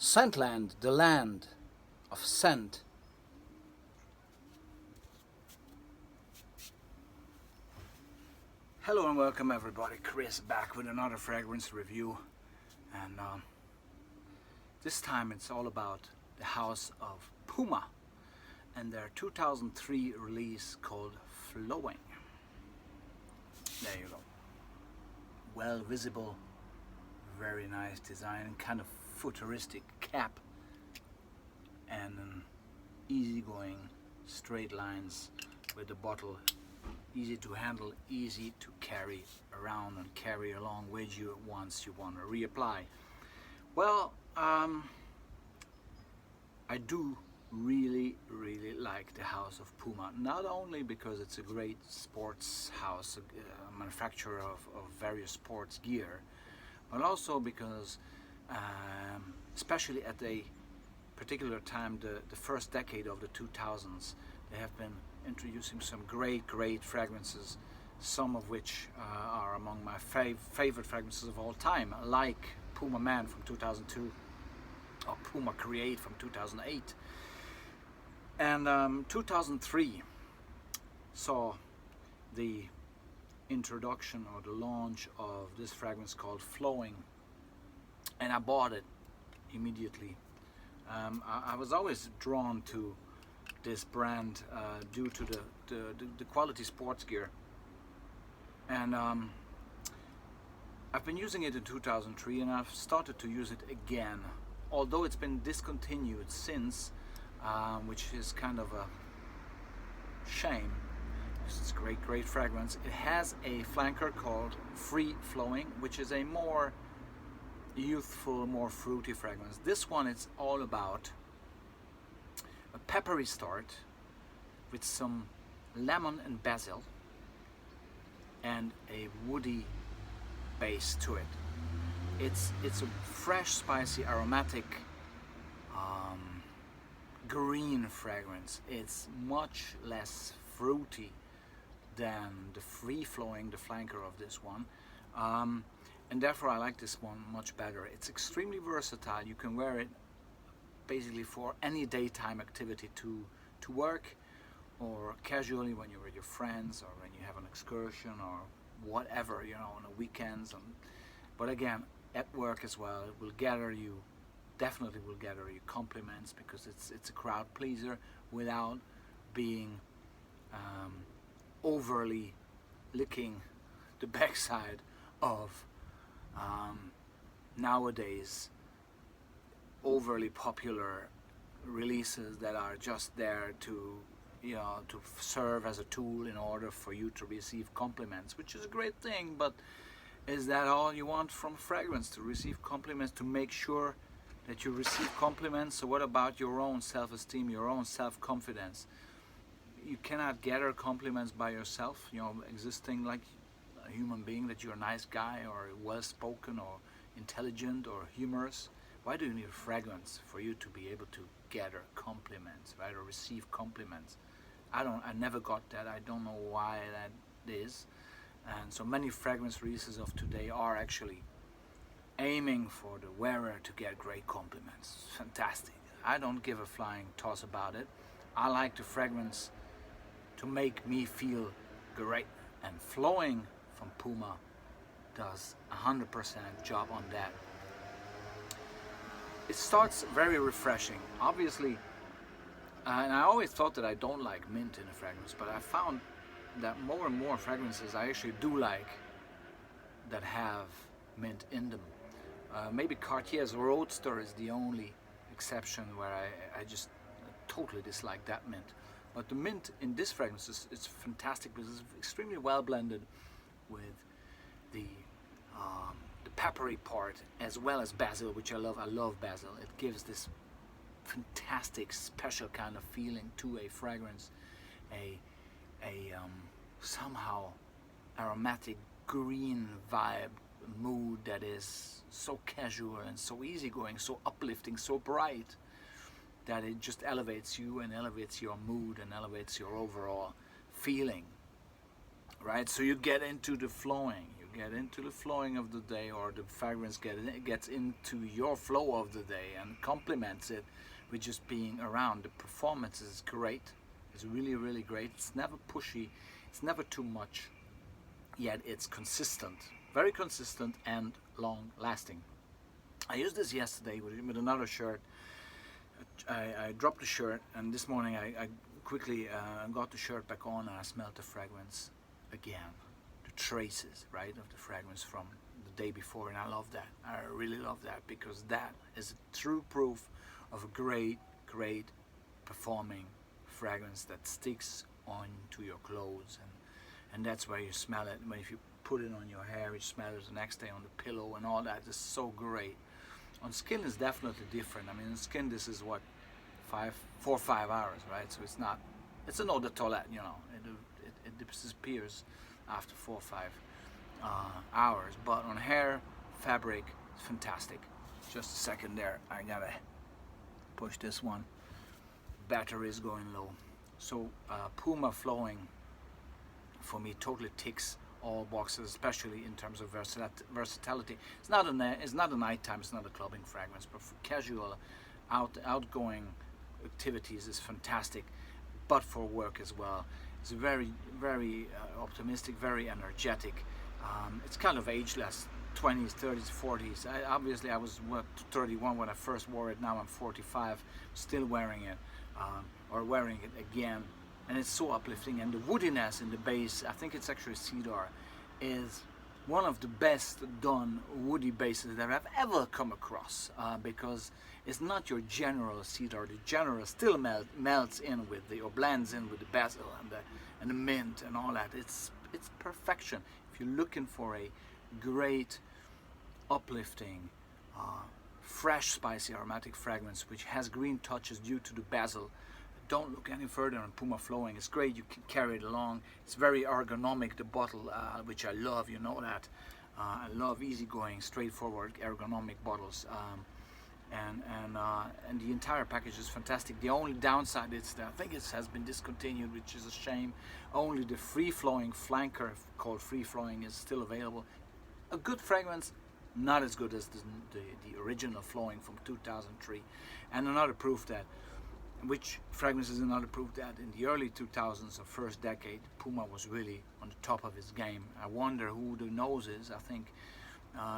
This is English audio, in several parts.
Scentland, the land of scent. Hello and welcome everybody, Chris back with another fragrance review, and this time it's all about the house of Puma and their 2003 release called Flowing. There you go. Well visible, very nice design, kind of futuristic cap, and an easygoing straight lines with the bottle. Easy to handle, easy to carry around and carry along with you once you want to reapply. Well, I do really like the house of Puma, not only because it's a great sports house, a manufacturer of various sports gear, but also because especially at a particular time, the first decade of the 2000s, they have been introducing some great fragrances, some of which are among my favorite fragrances of all time, like Puma Man from 2002 or Puma Create from 2008. And 2003 saw the introduction or the launch of this fragrance called Flowing, and I bought it immediately. I was always drawn to this brand due to the quality sports gear, and I've been using it in 2003 and I've started to use it again, although it's been discontinued since, which is kind of a shame. It's great fragrance. It has a flanker called Free Flowing, which is a more youthful, more fruity fragrance. This one is all about a peppery start with some lemon and basil and a woody base to it. It's a fresh, spicy, aromatic green fragrance. It's much less fruity than the Free Flowing, the flanker of this one, and therefore I like this one much better. It's extremely versatile. You can wear it basically for any daytime activity, to work or casually when you're with your friends or when you have an excursion or whatever, you know, on the weekends. But again, at work as well, it will gather you, definitely will gather you compliments, because it's a crowd pleaser without being overly licking the backside of nowadays overly popular releases that are just there to, you know, to serve as a tool in order for you to receive compliments, which is a great thing. But is that all you want from fragrance? To receive compliments, to make sure that you receive compliments? So what about your own self-esteem, your own self-confidence? You cannot gather compliments by yourself, you know, existing like a human being, that you're a nice guy or well-spoken or intelligent or humorous. Why do you need a fragrance for you to be able to gather compliments, right, or receive compliments? I never got that. I don't know why that is. And so many fragrance releases of today are actually aiming for the wearer to get great compliments. It's fantastic. I don't give a flying toss about it. I like the fragrance to make me feel great, and Flowing from Puma does 100% job on that. It starts very refreshing, obviously, and I always thought that I don't like mint in a fragrance, but I found that more and more fragrances I actually do like that have mint in them. Maybe Cartier's Roadster is the only exception where I just totally dislike that mint. But the mint in this fragrance is fantastic, because it's extremely well blended with the peppery part as well as basil, which I love. I love basil. It gives this fantastic special kind of feeling to a fragrance, a somehow aromatic green vibe mood that is so casual and so easygoing, so uplifting, so bright, that it just elevates you and elevates your mood and elevates your overall feeling, right? So you get into the flowing, you get into the flowing of the day, or the fragrance gets into your flow of the day and complements it with just being around. The performance is great. It's really, really great. It's never pushy. It's never too much. Yet it's consistent, very consistent and long lasting. I used this yesterday with another shirt. I dropped the shirt, and this morning I quickly got the shirt back on, and I smelled the fragrance again. The traces, right, of the fragrance from the day before, and I love that. I really love that, because that is a true proof of a great, great performing fragrance that sticks onto your clothes, and that's where you smell it. When if you put it on your hair, you smell it the next day on the pillow and all that. It's so great. On skin is definitely different. I mean, on skin this is what, 4 or 5 hours, right? So it's not, it's an eau de toilette, you know. It disappears after 4 or 5 hours. But on hair, fabric, it's fantastic. Just a second there, I gotta push this one. Battery is going low. So Puma Flowing for me totally ticks all boxes, especially in terms of versatility. It's not a nighttime, it's not a clubbing fragrance, but for casual, outgoing activities is fantastic. But for work as well, it's very, very optimistic, very energetic. It's kind of ageless. 20s, 30s, 40s. Obviously, I was 31 when I first wore it. Now I'm 45, still wearing it, or wearing it again. And it's so uplifting, and the woodiness in the base, I think it's actually cedar, is one of the best done woody bases that I've ever come across, because it's not your general cedar. The general still melts in with the, or blends in with the basil and the mint and all that. It's perfection. If you're looking for a great, uplifting, fresh, spicy, aromatic fragrance which has green touches due to the basil, don't look any further on Puma Flowing. It's great, you can carry it along. It's very ergonomic, the bottle, which I love, you know that. I love easygoing, straightforward ergonomic bottles. And the entire package is fantastic. The only downside is that I think it has been discontinued, which is a shame. Only the free-flowing flanker called Free Flowing is still available. A good fragrance, not as good as the original Flowing from 2003. And another proof that, which fragrance is another proof that in the early 2000s or first decade, Puma was really on the top of his game. I wonder who the nose is. I think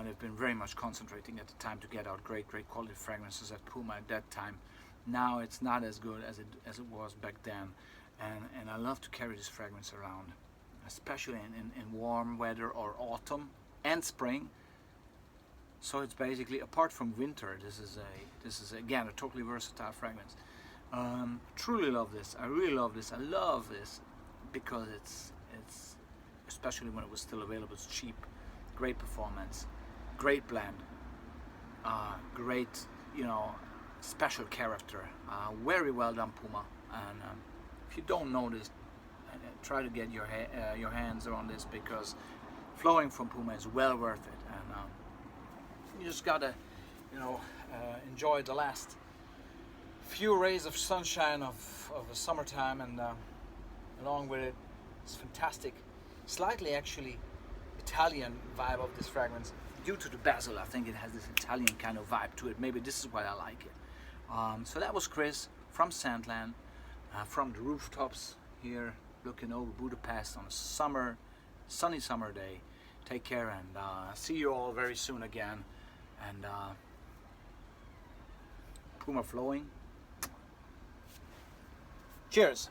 they've been very much concentrating at the time to get out great quality fragrances at Puma at that time. Now it's not as good as it was back then, and I love to carry this fragrance around, especially in warm weather or autumn and spring. So it's basically, apart from winter, this is again a totally versatile fragrance. Truly love this. I really love this. I love this because it's especially when it was still available. It's cheap, great performance, great blend, great, you know, special character. Very well done, Puma. And if you don't know this, try to get your hands around this, because Flowing from Puma is well worth it. And you just gotta, you know, enjoy the last few rays of sunshine of the summertime, and along with it, it's fantastic. Slightly actually Italian vibe of this fragrance due to the basil. I think it has this Italian kind of vibe to it. Maybe this is why I like it. So that was Chris from Sandland, from the rooftops here, looking over Budapest on a sunny summer day. Take care, and see you all very soon again. And Puma Flowing. Cheers.